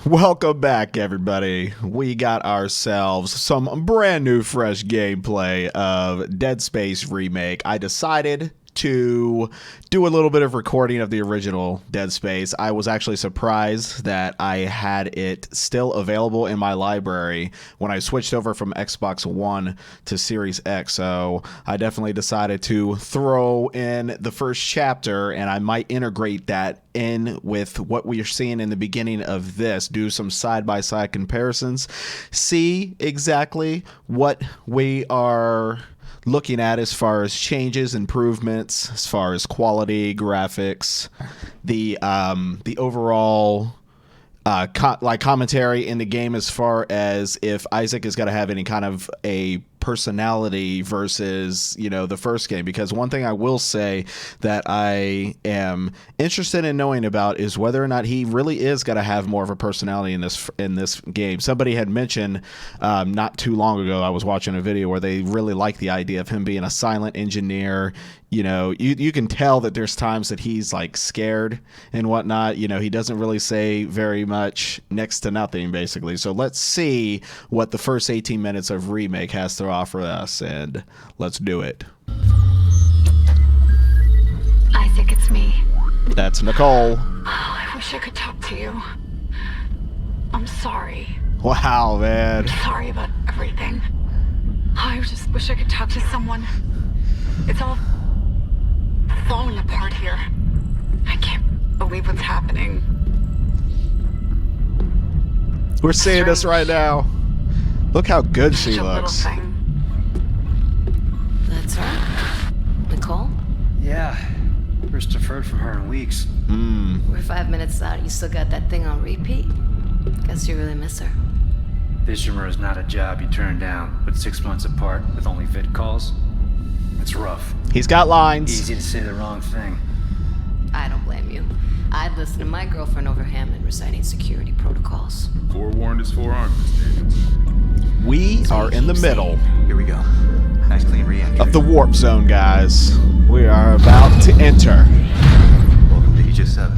Welcome back, everybody. We got ourselves some brand new fresh gameplay of Dead Space Remake. I decided to do a little bit of recording of the original Dead Space. I was actually surprised that I had it still available in my library when I switched over from Xbox One to Series X. So I definitely decided to throw in the first chapter, and I might integrate that in with what we are seeing in the beginning of this, do some side-by-side comparisons, see exactly what we are looking at as far as changes, improvements, as far as quality, graphics, the overall commentary in the game, as far as if Isaac is going to have any kind of a personality versus, you know, the first game. Because one thing I will say that I am interested in knowing about is whether or not he really is going to have more of a personality in this game. Somebody had mentioned not too long ago, I was watching a video where they really like the idea of him being a silent engineer. You know, you can tell that there's times that he's like scared and whatnot. You know, he doesn't really say very much, next to nothing, basically. So let's see what the first 18 minutes of Remake has to offer us, and let's do it. Isaac, it's me. That's Nicole. Oh, I wish I could talk to you. I'm sorry. Wow, man. I'm sorry about everything. I just wish I could talk to someone. It's all falling apart here. I can't believe what's happening. We're seeing this right now. Look how good she Such a little looks. thing. That's right. Nicole? Yeah. First deferred from her in weeks. We're 5 minutes out. You still got that thing on repeat? Guess you really miss her. Ishimura is not a job you turn down, but 6 months apart with only vid calls. It's rough. He's got lines. Easy to say the wrong thing. I don't blame you. I'd listen to my girlfriend over Hammond reciting security protocols. Forewarned is forearmed, Miss Daniels. We are in the middle Here we go. Nice clean re-entry. of the warp zone, guys. We are about to enter. Welcome to Aegis 7.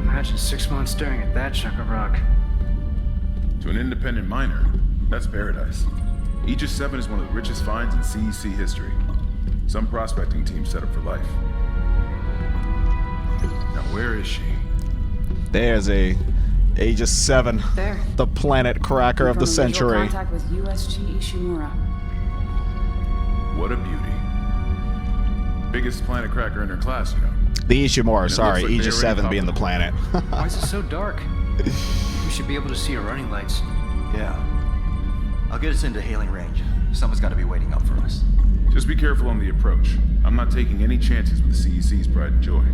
Imagine 6 months staring at that chunk of rock. To an independent miner, that's paradise. Aegis 7 is one of the richest finds in CEC history. Some prospecting team set up for life. Now where is she? There's a Aegis 7, There. the planet cracker of the Confirming visual century. Contact with USG Ishimura. What a beauty. Biggest planet cracker in her class, you know. The Ishimura, it sorry, looks like they Aegis already 7 being the copied planet. Why is it so dark? We should be able to see our running lights. Yeah. I'll get us into hailing range. Someone's got to be waiting up for us. Just be careful on the approach. I'm not taking any chances with the CEC's pride and joy.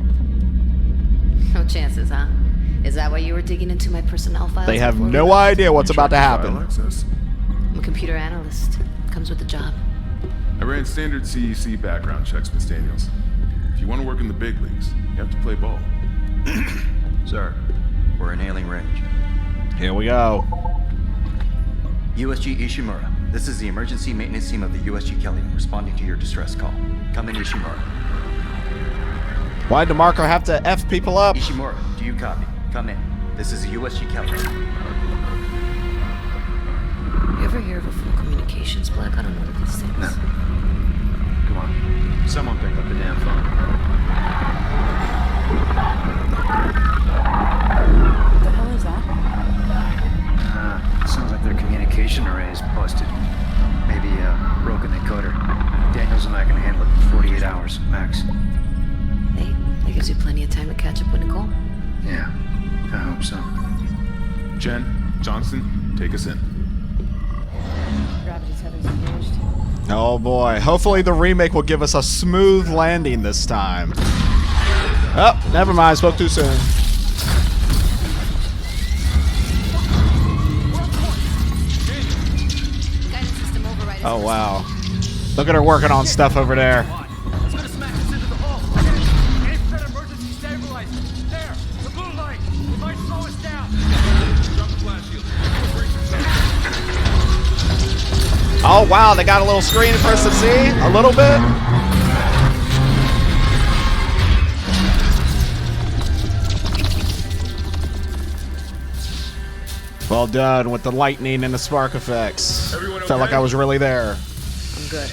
No chances, huh? Is that why you were digging into my personnel files? They have before we no left? idea what's about to File happen. access. I'm a computer analyst. Comes with the job. I ran standard CEC background checks, Miss Daniels. If you want to work in the big leagues, you have to play ball. Sir, we're in hailing range. Here we go. USG Ishimura. This is the emergency maintenance team of the USG Kelly responding to your distress call. Come in, Ishimura. Why did DeMarco have to F people up? Ishimura, do you copy? Come in. This is the USG Kelly. You ever hear of a full communications black? I don't know what these things. No. Come on. Someone pick up the damn phone. What the hell is that? Sounds like their communication array is busted. Maybe a broken encoder. Daniels and I can handle it in 48 hours, max. Hey, that gives you plenty of time to catch up with Nicole. Yeah, I hope so. Jen, Johnson, take us in. Gravity tethers engaged. Oh boy. Hopefully the remake will give us a smooth landing this time. Oh, never mind. Spoke too soon. Guidance system override. Oh wow. Look at her working on stuff over there. It's gonna smack us into the hull. Aim for that emergency stabilizer. There, the blue light. It might slow us down. Drop the flash shield. Oh wow, they got a little screen for us to see a little bit. Well done with the lightning and the spark effects. Everyone Felt like okay? I was really there. I'm good.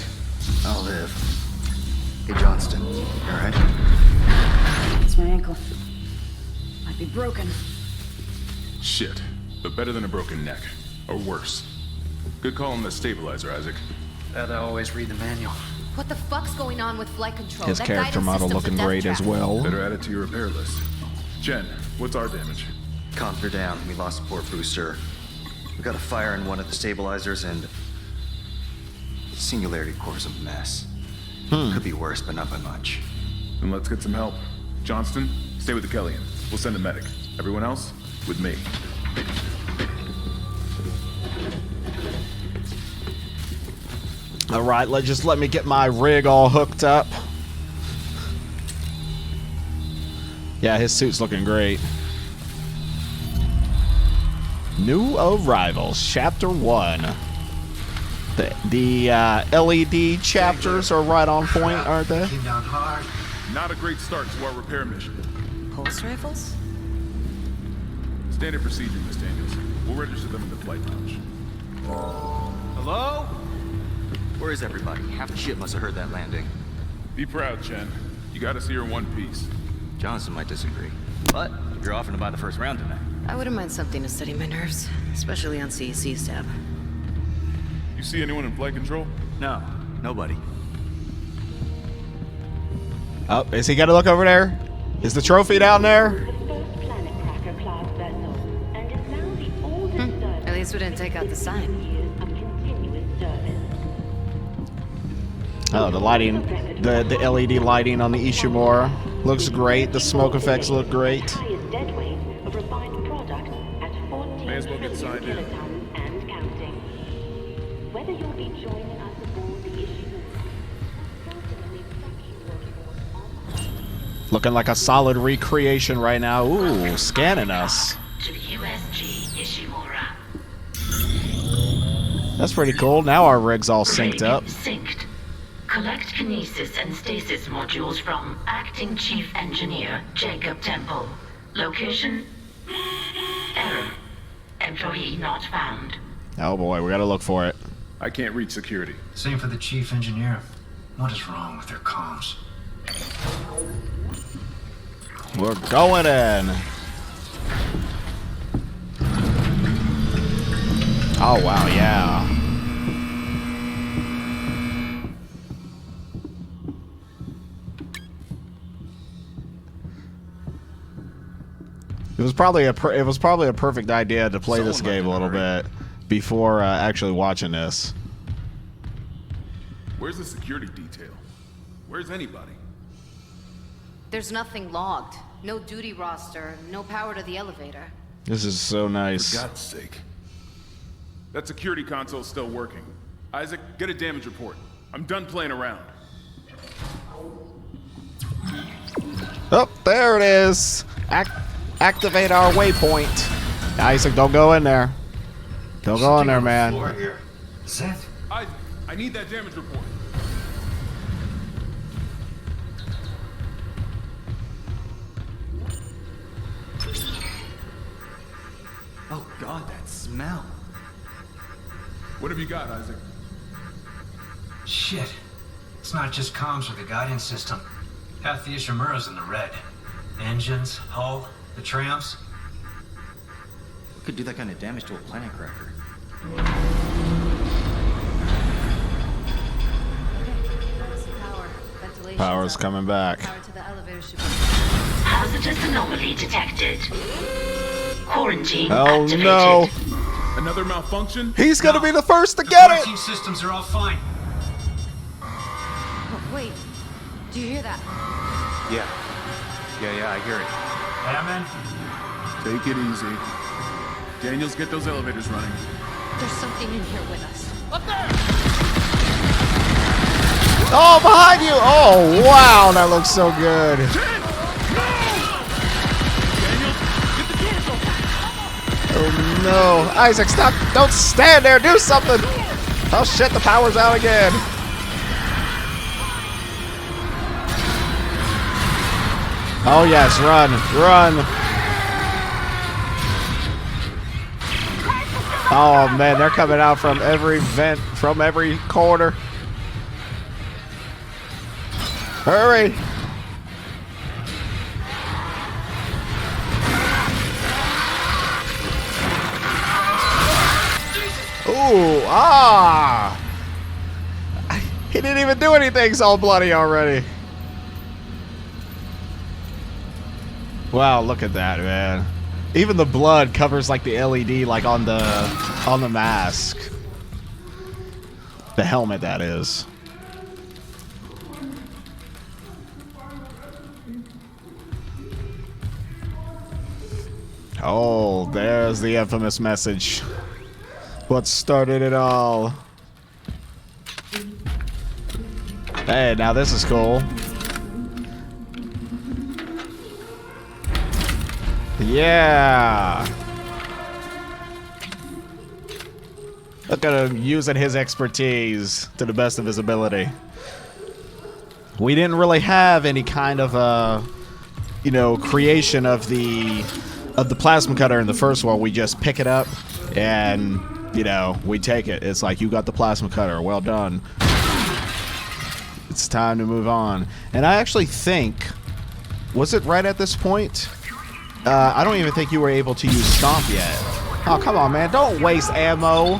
I'll live. Hey, Johnston, you alright? It's my ankle. Might be broken. Shit. But better than a broken neck. Or worse. Good call on the stabilizer, Isaac. Gotta always read the manual. What the fuck's going on with flight control? His That character guidance model system's a looking death great trap. as well. Better add it to your repair list. Jen, what's our damage? Comms are down. We lost a port booster. We got a fire in one of the stabilizers, and the singularity core's a mess. Could be worse, but not by much. Then let's get some help. Johnston, stay with the Kellian. We'll send a medic. Everyone else, with me. All right, let me get my rig all hooked up. Yeah, his suit's looking great. New arrivals, chapter 1. The LED chapters are right on point, aren't they? Came down hard. Not a great start to our repair mission. Pulse rifles? Standard procedure, Miss Daniels. We'll register them in the flight lounge. Hello? Where is everybody? Half the ship must have heard that landing. Be proud, Chen. You got us here in one piece. Johnson might disagree. But you're offering to buy the first round tonight. I wouldn't mind something to steady my nerves, especially on CEC's tab. You see anyone in flight control? No, nobody. Oh, is he gonna look over there? Is the trophy down there? At least we didn't take out the sign. Oh, the lighting, the LED lighting on the Ishimura looks great. The smoke effects look great. May as well get signed in. Whether you'll be joining us aboard the Ishimura. Looking like a solid recreation right now. Ooh, scanning us. To the USG Ishimura. That's pretty cool. Now our rig's all synced up. Synced. Collect kinesis and stasis modules from Acting Chief Engineer Jacob Temple. Location? Error. Employee not found. Oh boy, we gotta look for it. I can't reach security. Same for the chief engineer. What is wrong with their comms? We're going in. Oh wow, yeah. It was probably a perfect idea to play this game a little bit before actually watching this. Where's the security detail? Where's anybody? There's nothing logged. No duty roster, no power to the elevator. This is so For nice. God's sake. That security console's still working. Isaac, get a damage report. I'm done playing around. Oh, there it is. Activate our waypoint. Isaac, don't go in there. Don't go in there, man. Set. Isaac, I need that damage report. Oh god, that smell. What have you got, Isaac? Shit. It's not just comms or the guidance system. Half the Ishimura's in the red. Engines, hull, the trams. What could do that kind of damage to a planet cracker? Power, ventilation. Power's coming back. Power to the elevator should be. Hazardous anomaly detected. Quarantine Oh activated. no. Another malfunction? He's gonna be the first to get it. Quarantine systems are all fine. Oh, wait. Do you hear that? Yeah, I hear it. Hammond? Take it easy. Daniels, get those elevators running. There's something in here with us. Oh, behind you. Oh, wow. That looks so good. Oh, no. Isaac, stop. Don't stand there. Do something. Oh, shit. The power's out again. Oh, yes. Run. Run. Oh man, they're coming out from every vent, from every corner. Hurry! Ooh, ah! He didn't even do anything, it's all bloody already. Wow, look at that, man. Even the blood covers like the LED like on the mask. The helmet, that is. Oh, there's the infamous message. What started it all? Hey, now this is cool. Yeah. Look at him using his expertise to the best of his ability. We didn't really have any kind of creation of the plasma cutter in the first one. We just pick it up and, we take it. It's like, you got the plasma cutter. Well done. It's time to move on. And I actually think, was it right at this point? I don't even think you were able to use Stomp yet. Oh, come on, man. Don't waste ammo.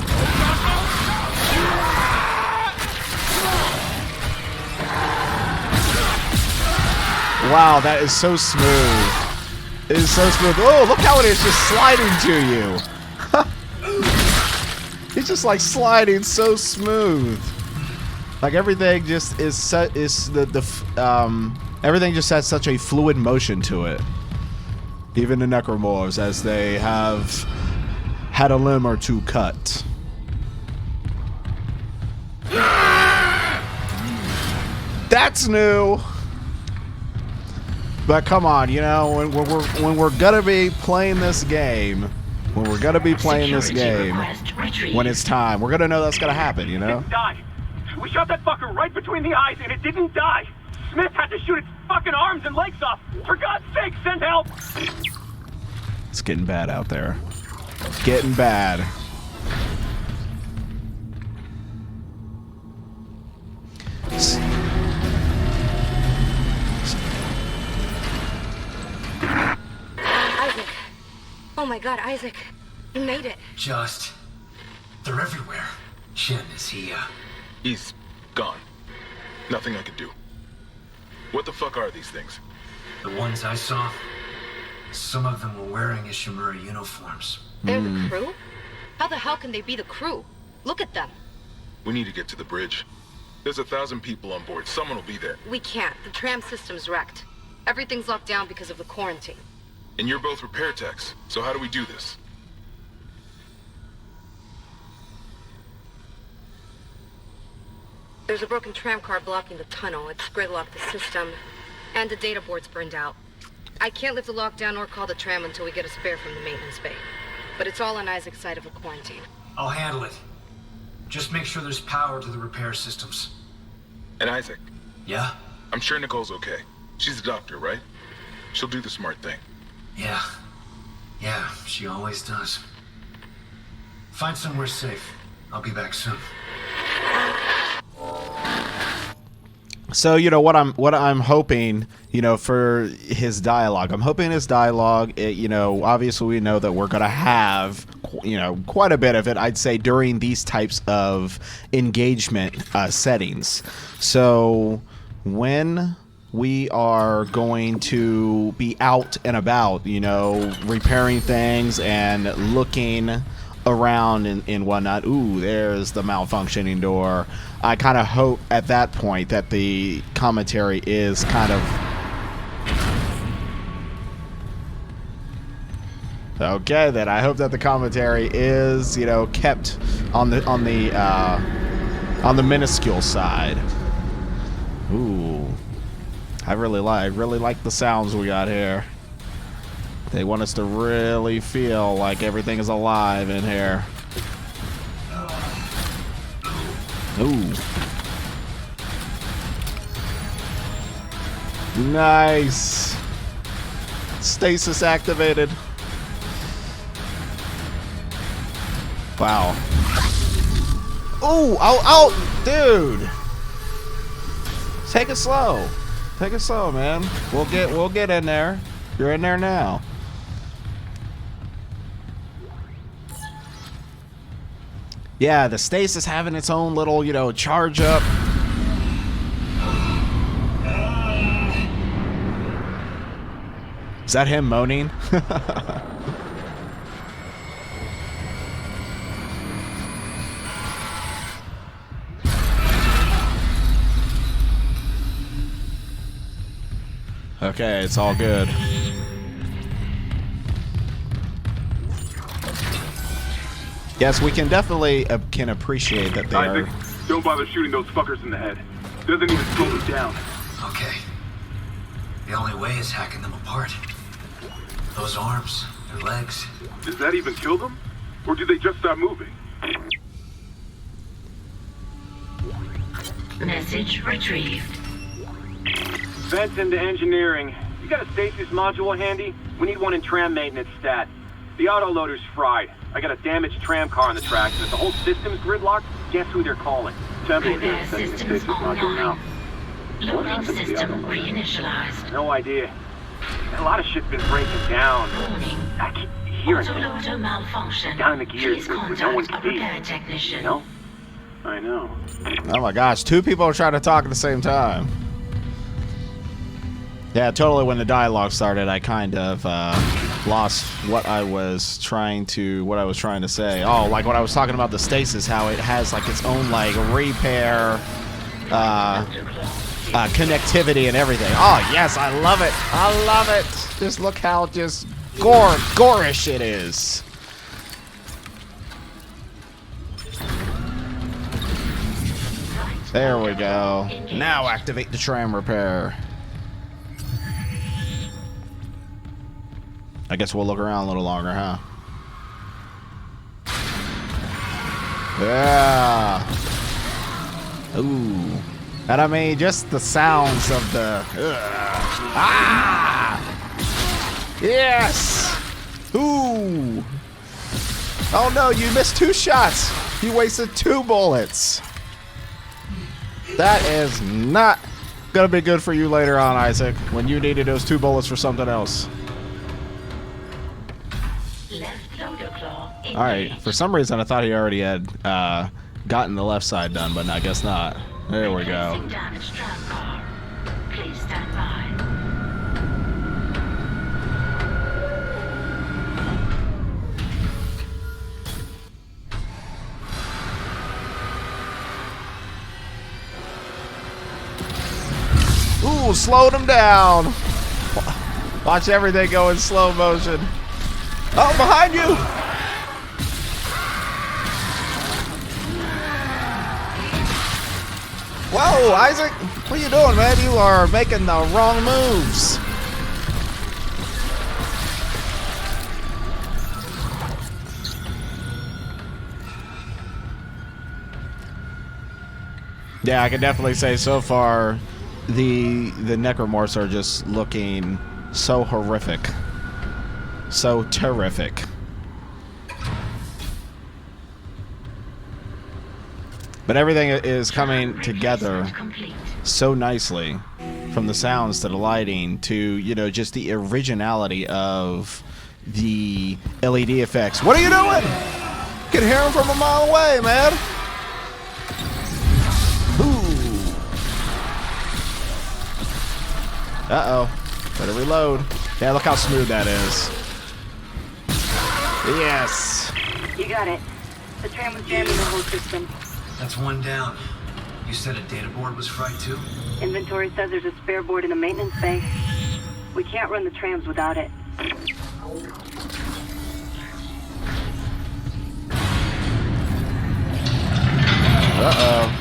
Wow, that is so smooth. It is so smooth. Oh, look how it is just sliding to you. It's just like sliding so smooth. Like everything just is everything just has such a fluid motion to it. Even the Necromorphs, as they have had a limb or two cut. That's new. But come on, when we're gonna be playing this game, when it's time, we're gonna know that's gonna happen, It didn't die. We shot that fucker right between the eyes and it didn't die. Smith had to shoot its fucking arms and legs off. For God's sake, send help! It's getting bad out there. It's getting bad. Isaac. Oh my God, Isaac. You made it. They're everywhere. Shin, is he, He's gone. Nothing I can do. What the fuck are these things? The ones I saw, some of them were wearing Ishimura uniforms. They're the crew? How the hell can they be the crew? Look at them. We need to get to the bridge. There's 1,000 people on board. Someone will be there. We can't. The tram system's wrecked. Everything's locked down because of the quarantine. And you're both repair techs, so how do we do this? There's a broken tram car blocking the tunnel. It's gridlocked the system, and the data board's burned out. I can't lift the lockdown or call the tram until we get a spare from the maintenance bay. But it's all on Isaac's side of the quarantine. I'll handle it. Just make sure there's power to the repair systems. And Isaac? Yeah? I'm sure Nicole's okay. She's a doctor, right? She'll do the smart thing. Yeah. Yeah, she always does. Find somewhere safe. I'll be back soon. So what I'm hoping, for his dialogue. I'm hoping his dialogue. Obviously we know that we're gonna have, quite a bit of it. I'd say during these types of engagement settings. So when we are going to be out and about, repairing things and looking around and whatnot. Ooh, there's the malfunctioning door. I kind of hope at that point that the commentary is kind of okay. Then I hope that the commentary is, kept on the minuscule side. Ooh, I really like the sounds we got here. They want us to really feel like everything is alive in here. Ooh. Nice. Stasis activated. Wow. Ooh, oh, dude. Take it slow. Take it slow, man. We'll get in there. You're in there now. Yeah, the Stasis having its own little, you know, charge up. Is that him moaning? Okay, it's all good. Yes, we can definitely can appreciate that they are. Don't bother shooting those fuckers in the head. Doesn't even slow them down. Okay. The only way is hacking them apart. Those arms, their legs. Does that even kill them? Or do they just stop moving? Message retrieved. Vents into engineering. You got a stasis module handy? We need one in tram maintenance stat. The autoloader's fried. I got a damaged tram car on the tracks, and if the whole system's gridlocked, guess who they're calling? Temple Prepare is sending the systems stasis module now. online. Loading system reinitialized. No idea. A lot of shit's been breaking down. Warning. I keep hearing things. Autoloader malfunction. Down in the gears, Please but no one contact can a see. repair technician. You know? I know. Oh my gosh, two people are trying to talk at the same time. Yeah, totally. When the dialogue started, I kind of lost what I was trying to say. Oh, like when I was talking about the Stasis, how it has like its own like repair connectivity and everything. Oh yes, I love it. I love it. Just look how just gorish it is. There we go. Now activate the tram repair. I guess we'll look around a little longer, huh? Yeah. Ooh. And I mean, just the sounds of the... Ah! Yes! Ooh! Oh no, you missed 2 shots! You wasted 2 bullets! That is not gonna be good for you later on, Isaac, when you needed those 2 bullets for something else. Alright, for some reason I thought he already had gotten the left side done, but I guess not. There we go. Please stand by. Ooh, slowed him down. Watch everything go in slow motion. Oh, behind you! Whoa, Isaac! What are you doing, man? You are making the wrong moves. Yeah, I can definitely say so far the Necromorphs are just looking so horrific. So terrific. But everything is coming together so nicely, from the sounds to the lighting to, you know, just the originality of the LED effects. What are you doing? You can hear them from a mile away, man. Ooh. Uh-oh. Better reload. Yeah, look how smooth that is. Yes. You got it. The tram was jamming the whole system. That's 1 down. You said a data board was fried too? Inventory says there's a spare board in the maintenance bay. We can't run the trams without it. Uh-oh.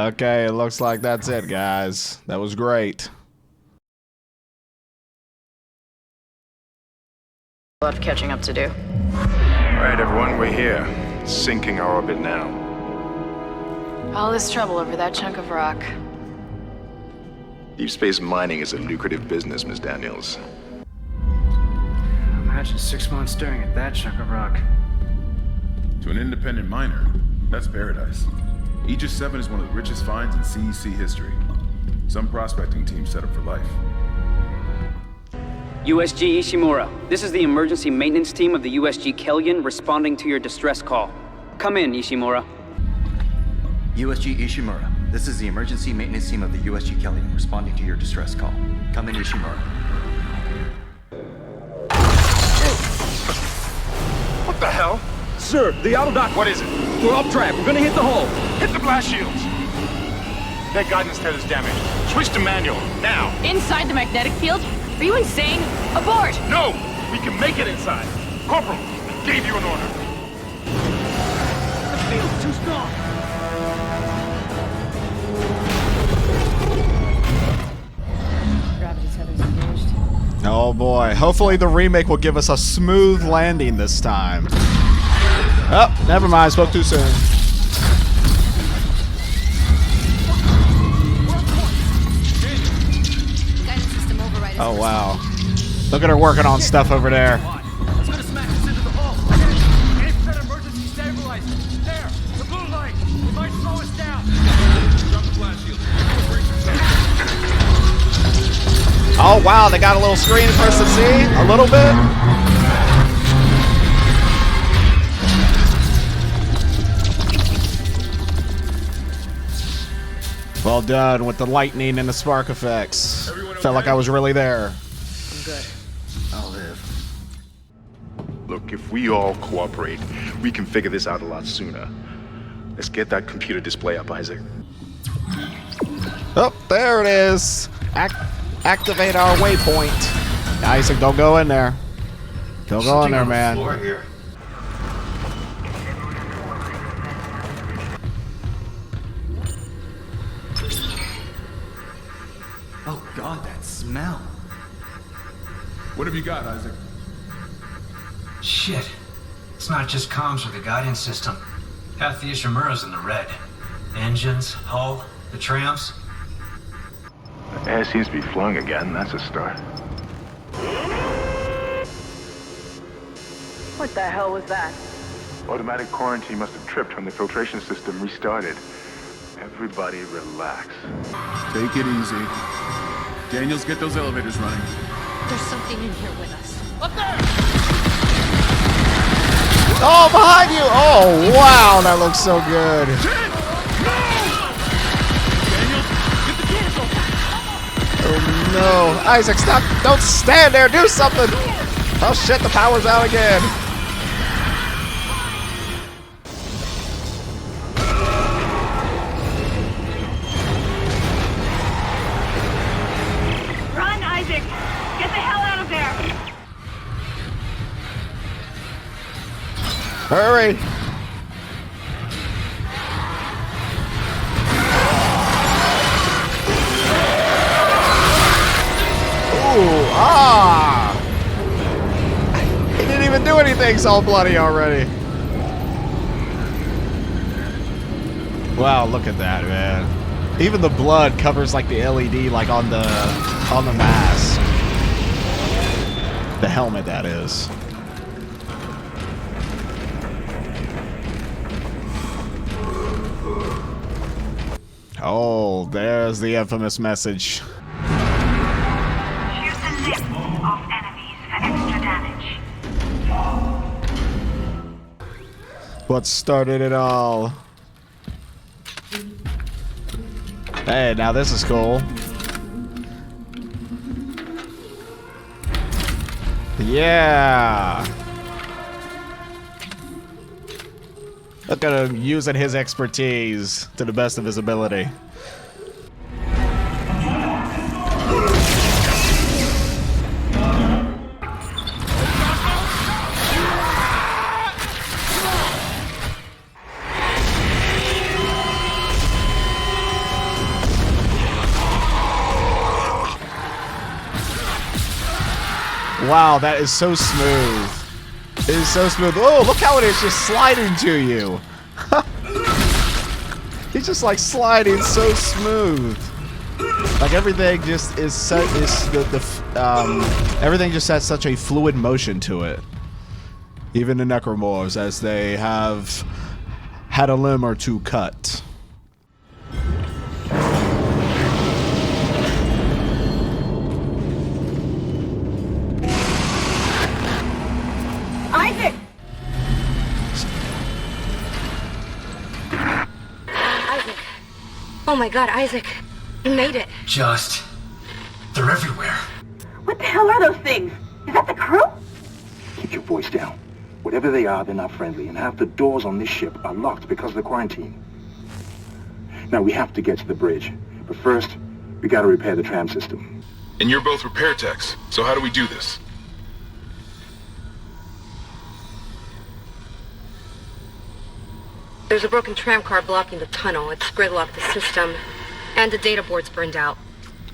Okay, it looks like that's it, guys. That was great. A lot of catching up to do. Alright, everyone, we're here. Sinking our orbit now. All this trouble over that chunk of rock. Deep space mining is a lucrative business, Miss Daniels. Imagine 6 months staring at that chunk of rock. To an independent miner, that's paradise. Aegis 7 is one of the richest finds in CEC history. Some prospecting team set up for life. USG Ishimura, this is the emergency maintenance team of the USG Kellion responding to your distress call. Come in, Ishimura. USG Ishimura, this is the emergency maintenance team of the USG Kellion responding to your distress call. Come in, Ishimura. What the hell? Sir, the auto dock. What is it? We're off track. We're gonna hit the hull. Hit the blast shields! That guidance tether's damaged. Switch to manual, now! Inside the magnetic field? Are you insane? Abort! No! We can make it inside! Corporal, gave you an order. The field's too strong. Gravity tether's engaged. Oh boy. Hopefully the remake will give us a smooth landing this time. Oh, never mind. Spoke too soon. Oh wow. Look at her working on stuff over there. It's gonna smash us into the hull. Aim for that emergency stabilizer. There, the blue light. It might slow us down. Drop the blast shield. Oh wow, they got a little screen for us to see. A little bit. Well done with the lightning and the spark effects. Felt like I was really there. I'm good. I'll live. Look, if we all cooperate, we can figure this out a lot sooner. Let's get that computer display up, Isaac. Oh, there it is. Activate our waypoint. Isaac, don't go in there. Don't go in there, man. Oh god, that smell. What have you got, Isaac? Shit. It's not just comms with the guidance system. Half the Ishimura's in the red. Engines, hull, the trams. The air seems to be flowing again. That's a start. What the hell was that? Automatic quarantine must have tripped when the filtration system restarted. Everybody relax. Take it easy. Daniels, get those elevators running. There's something in here with us. Up there! Oh, behind you! Oh, wow, that looks so good. Oh no, Isaac, stop! Don't stand there. Do something. Oh shit, the power's out again. Run, Isaac! Get the hell out of there! Hurry! Ooh, ah! He didn't even do anything, it's all bloody already. Wow, look at that, man. Even the blood covers like the LED like on the mask. The helmet, that is. Oh, there's the infamous message. Shoot the limbs off enemies for extra damage. What started it all? Hey, now this is cool. Yeah. Look at him using his expertise to the best of his ability. Wow, that is so smooth. It is so smooth. Oh, look how it is just sliding to you. He's just like sliding so smooth. Like everything just is so everything just has such a fluid motion to it. Even the Necromorphs, as they have had a limb or two cut. Isaac! Isaac. Oh my god, Isaac. You made it. They're everywhere. What the hell are those things? Is that the crew? Keep your voice down. Whatever they are, they're not friendly, and half the doors on this ship are locked because of the quarantine. Now, we have to get to the bridge, but first, we gotta repair the tram system. And you're both repair techs, so how do we do this? There's a broken tram car blocking the tunnel. It's gridlocked the system, and the data board's burned out.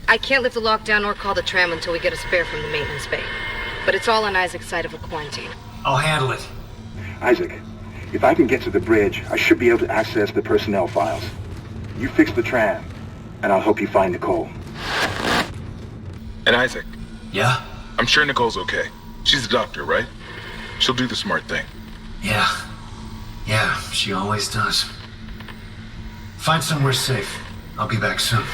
I can't lift the lockdown or call the tram until we get a spare from the maintenance bay. But it's all on Isaac's side of a quarantine. I'll handle it. Isaac, if I can get to the bridge, I should be able to access the personnel files. You fix the tram, and I'll help you find Nicole. And Isaac. Yeah? I'm sure Nicole's okay. She's a doctor, right? She'll do the smart thing. Yeah, she always does. Find somewhere safe. I'll be back soon.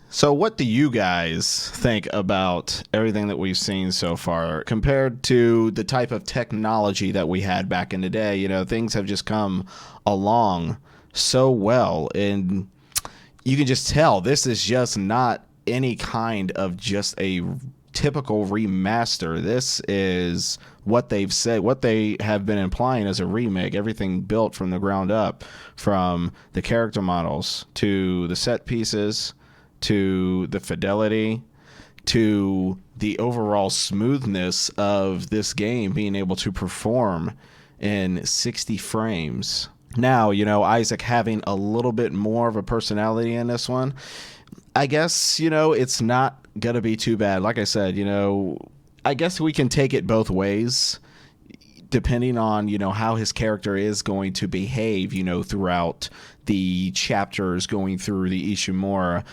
So what do you guys think about everything that we've seen so far compared to the type of technology that we had back in the day? You know, things have just come along so well, and you can just tell this is just not any kind of just a typical remaster. This is what they've said, what they have been implying as a remake, everything built from the ground up, from the character models to the set pieces to the fidelity to the overall smoothness of this game being able to perform in 60 frames. Now, you know, Isaac having a little bit more of a personality in this one, I guess, you know, it's not gonna be too bad. Like I said, you know, I guess we can take it both ways depending on, you know, how his character is going to behave, you know, throughout the chapters going through the Ishimura.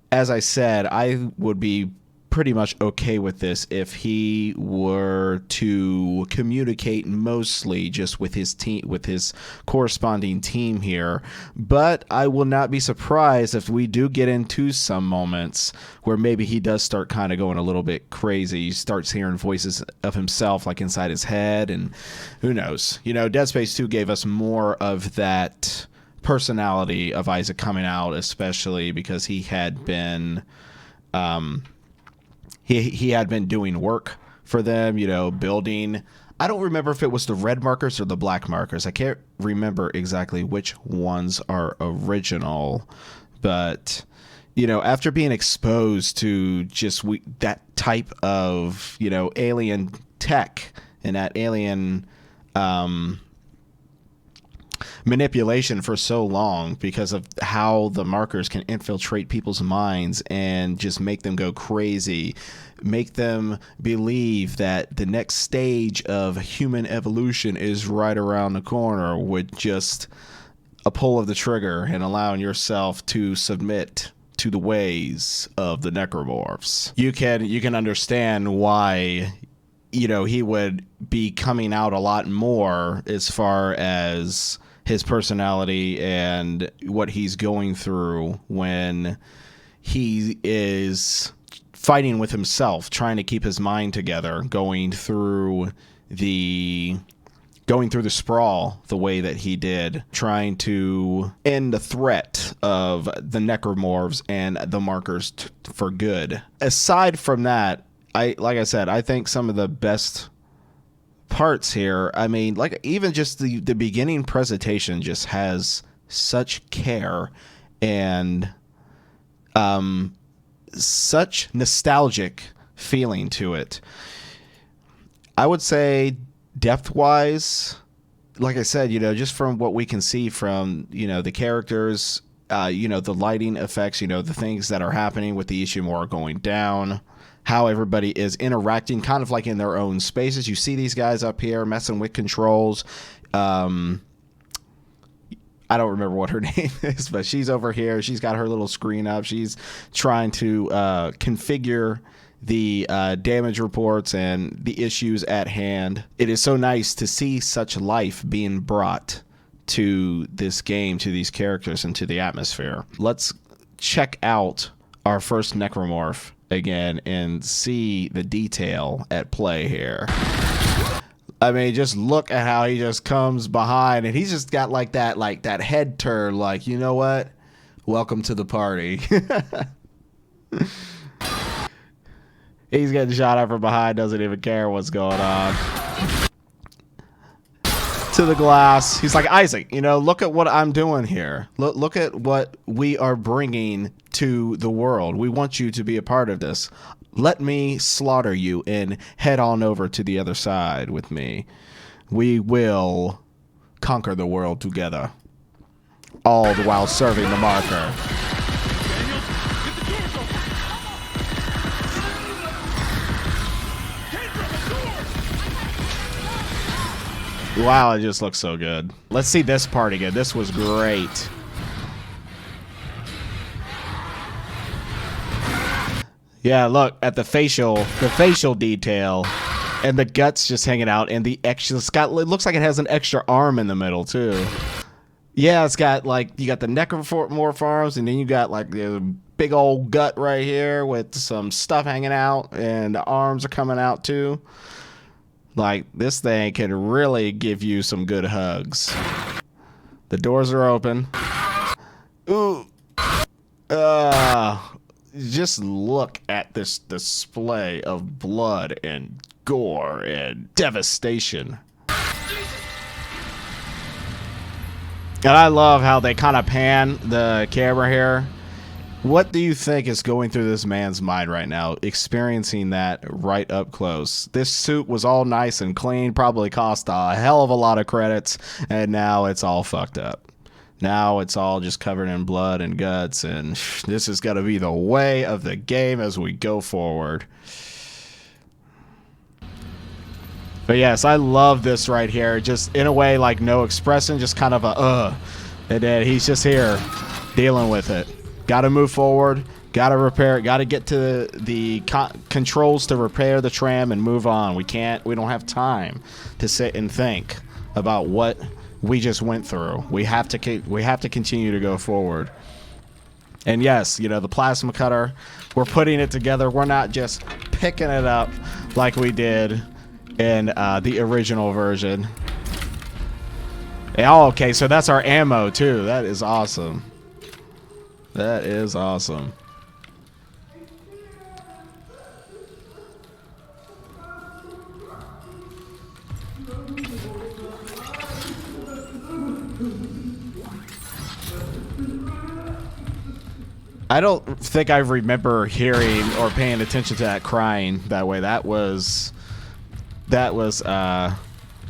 As I said, I would be pretty much okay with this if he were to communicate mostly just with his team, with his corresponding team here. But I will not be surprised if we do get into some moments where maybe he does start kind of going a little bit crazy. He starts hearing voices of himself like inside his head, and who knows. You know, Dead Space 2 gave us more of that personality of Isaac coming out, especially because he had been he had been doing work for them, you know, building. I don't remember if it was the red markers or the black markers. I can't remember exactly which ones are original, but you know, after being exposed to just that type of, you know, alien tech and that alien manipulation for so long, because of how the markers can infiltrate people's minds and just make them go crazy, make them believe that the next stage of human evolution is right around the corner with just a pull of the trigger and allowing yourself to submit to the ways of the Necromorphs. You can understand why, you know, he would be coming out a lot more as far as his personality and what he's going through when he is fighting with himself, trying to keep his mind together, going through the sprawl the way that he did, trying to end the threat of the Necromorphs and the markers for good. Aside from that, like I said, I think some of the best parts here, I mean, like even just the beginning presentation just has such care and such nostalgic feeling to it. I would say depth-wise, like I said, you know, just from what we can see from, you know, the characters, you know, the lighting effects, you know, the things that are happening with the Ishimura going down, how everybody is interacting kind of like in their own spaces. You see these guys up here messing with controls. I don't remember what her name is, but she's over here. She's got her little screen up. She's trying to configure the damage reports and the issues at hand. It is so nice to see such life being brought to this game, to these characters, and to the atmosphere. Let's check out our first Necromorph again and see the detail at play here. I mean, just look at how he just comes behind, and he's just got like that head turn, like, you know what? Welcome to the party. He's getting shot at from behind, doesn't even care what's going on. To the glass. He's like, Isaac, you know, look at what I'm doing here. Look at what we are bringing to the world. We want you to be a part of this. Let me slaughter you and head on over to the other side with me. We will conquer the world together. All the while serving the marker. Wow, it just looks so good. Let's see this part again. This was great. Yeah, look at the facial detail, and the guts just hanging out, and the extra. It looks like it has an extra arm in the middle too. Yeah, it's got like, you got the necromorph arms, and then you got like the big old gut right here with some stuff hanging out, and the arms are coming out too. Like, this thing can really give you some good hugs. The doors are open. Ooh. Just look at this display of blood and gore and devastation. And I love how they kind of pan the camera here. What do you think is going through this man's mind right now, experiencing that right up close? This suit was all nice and clean, probably cost a hell of a lot of credits, and now it's all fucked up. Now it's all just covered in blood and guts, and this is going to be the way of the game as we go forward. But yes, I love this right here. Just in a way, like no expression, just kind of a and then he's just here dealing with it. Got to move forward, got to repair it, got to get to the controls to repair the tram and move on. We don't have time to sit and think about what we just went through. We have to continue to go forward. And yes, you know, the plasma cutter, we're putting it together. We're not just picking it up like we did in the original version. Oh, okay, so that's our ammo too. That is awesome. That is awesome. I don't think I remember hearing or paying attention to that crying that way. That was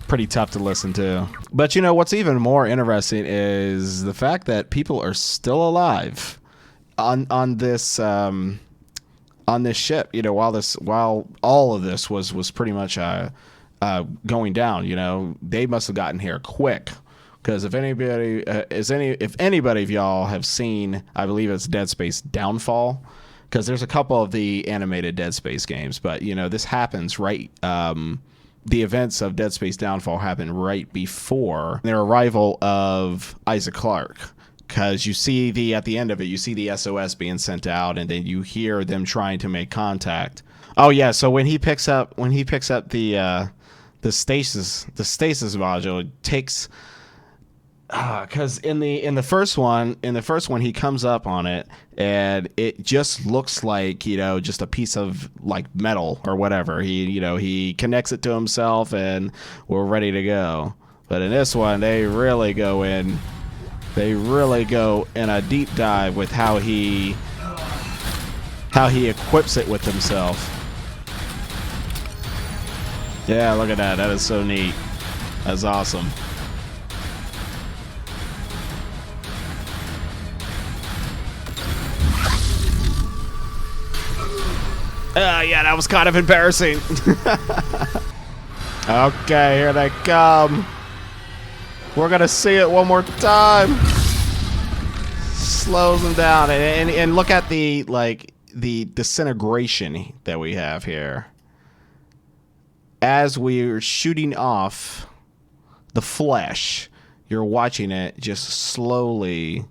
pretty tough to listen to. But you know what's even more interesting is the fact that people are still alive on this ship. You know, while all of this was pretty much going down. You know, they must have gotten here quick. Because if anybody of y'all have seen, I believe it's Dead Space Downfall, because there's a couple of the animated Dead Space games, but you know this happens right. The events of Dead Space Downfall happen right before their arrival of Isaac Clarke, because you see at the end of it, you see the SOS being sent out, and then you hear them trying to make contact. Oh yeah, so when he picks up the stasis module, it takes. Because in the first one he comes up on it and it just looks like, you know, just a piece of like metal or whatever. He connects it to himself and we're ready to go. But in this one they really go in a deep dive with how he equips it with himself. Yeah, look at that. That is so neat. That's awesome. Yeah, that was kind of embarrassing. Okay, here they come. We're gonna see it one more time. Slows them down, and look at the disintegration that we have here. As we're shooting off the flesh, you're watching it just slowly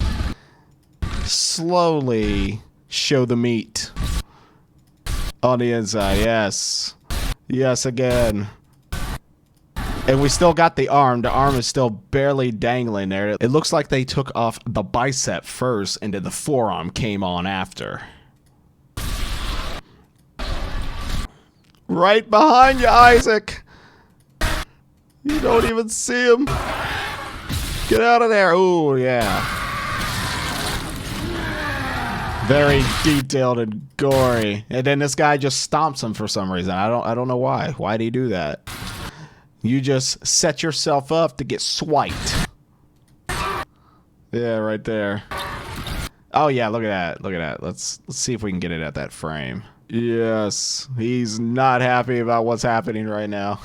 show the meat on the inside. Yes, again. And we still got the arm. The arm is still barely dangling there. It looks like they took off the bicep first and then the forearm came on after. Right behind you, Isaac. You don't even see him. Get out of there. Oh, yeah. Very detailed and gory. And then this guy just stomps him for some reason. I don't know why. Why'd he do that? You just set yourself up to get swiped. Yeah, right there. Oh yeah, look at that. Look at that. Let's see if we can get it at that frame. Yes, he's not happy about what's happening right now.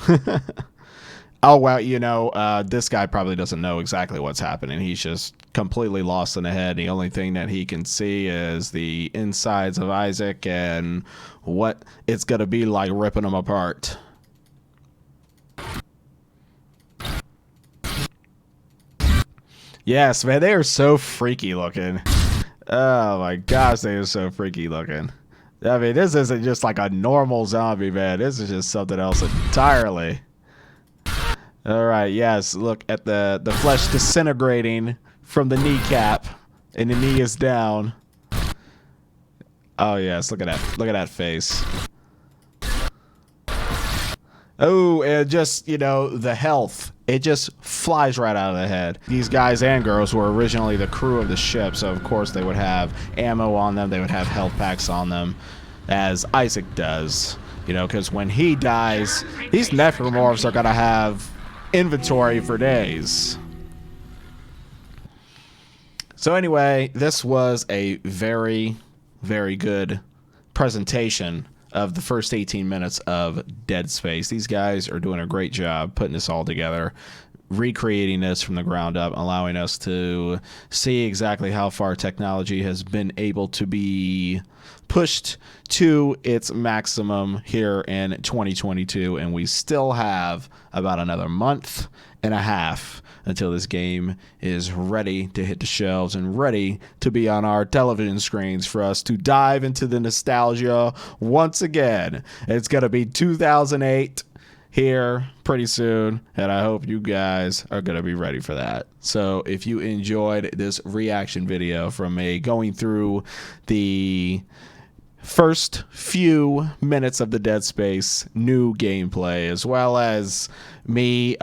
Oh well, you know, this guy probably doesn't know exactly what's happening. He's just completely lost in the head. The only thing that he can see is the insides of Isaac and what it's gonna be like ripping them apart. Yes, man, they are so freaky looking. Oh my gosh, they are so freaky looking. I mean, this isn't just like a normal zombie, man. This is just something else entirely. All right, yes, look at the flesh disintegrating from the kneecap, and the knee is down. Oh yes, look at that. Look at that face. Oh, and just, you know, the health. It just flies right out of the head. These guys and girls were originally the crew of the ship, so of course they would have ammo on them, they would have health packs on them, as Isaac does. You know, because when he dies, these Necromorphs are going to have inventory for days. So anyway, this was a very, very good presentation of the first 18 minutes of Dead Space. These guys are doing a great job putting this all together, recreating this from the ground up, allowing us to see exactly how far technology has been able to be pushed to its maximum here in 2022, and we still have about another month and a half until this game is ready to hit the shelves and ready to be on our television screens for us to dive into the nostalgia once again. It's going to be 2008 here pretty soon, and I hope you guys are going to be ready for that. So if you enjoyed this reaction video from me going through the first few minutes of the Dead Space new gameplay, as well as me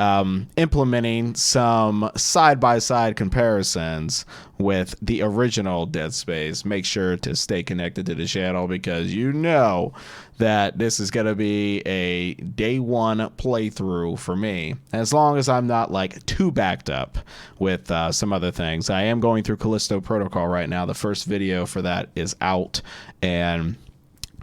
implementing some side-by-side comparisons with the original Dead Space, make sure to stay connected to the channel, because you know that this is going to be a day one playthrough for me, as long as I'm not like too backed up with some other things. I am going through Callisto Protocol right now. The first video for that is out, and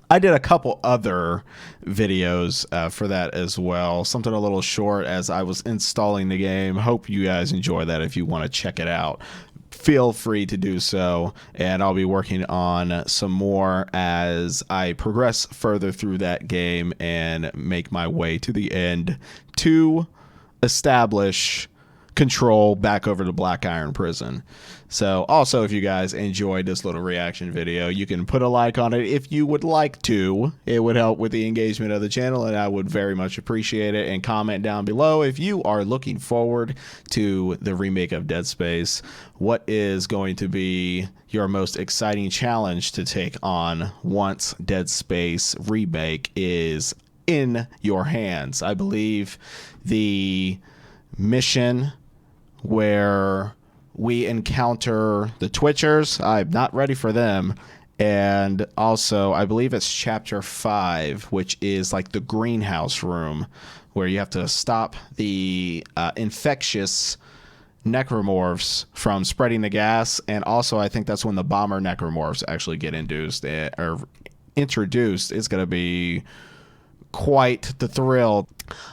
I did a couple other videos for that as well. Something a little short as I was installing the game. Hope you guys enjoy that. If you want to check it out, feel free to do so. And I'll be working on some more as I progress further through that game and make my way to the end to establish control back over to Black Iron Prison. So also, if you guys enjoyed this little reaction video, you can put a like on it if you would like to. It would help with the engagement of the channel, and I would very much appreciate it. And comment down below if you are looking forward to the remake of Dead Space. What is going to be your most exciting challenge to take on once Dead Space Remake is in your hands? I believe the mission where we encounter the Twitchers, I'm not ready for them. And also, I believe it's chapter 5, which is like the greenhouse room, where you have to stop the infectious Necromorphs from spreading the gas. And also, I think that's when the bomber Necromorphs actually get introduced. It's going to be quite the thrill.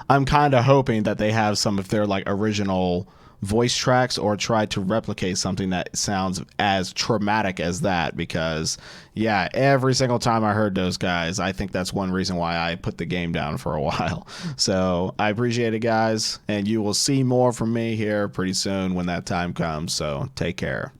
I'm kind of hoping that they have some of their like original voice tracks or try to replicate something that sounds as traumatic as that, because yeah, every single time I heard those guys, I think that's one reason why I put the game down for a while. So I appreciate it, guys, and you will see more from me here pretty soon when that time comes, so take care.